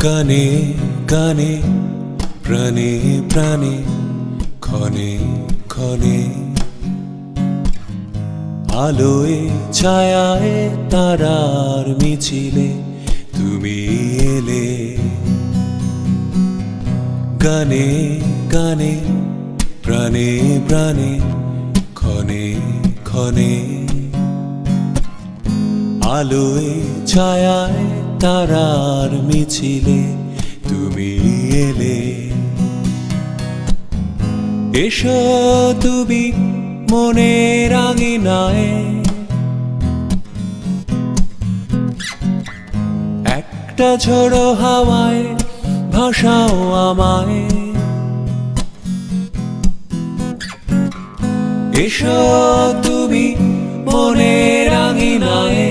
গানে গানে প্রাণে প্রাণে ক্ষণে ক্ষণে আলোয় ছায়ায় তারার মিছিলে তুমি এলে গানে গানে প্রাণে প্রাণে ক্ষণে ক্ষণে আলোয় ছায়ায় তারার মিছিলে তুমি এলে এসো তুমি মনের আঙিনায় একটা ঝোড়ো হাওয়ায় ভাসাও আমায় এসো তুমি মনের আঙিনায়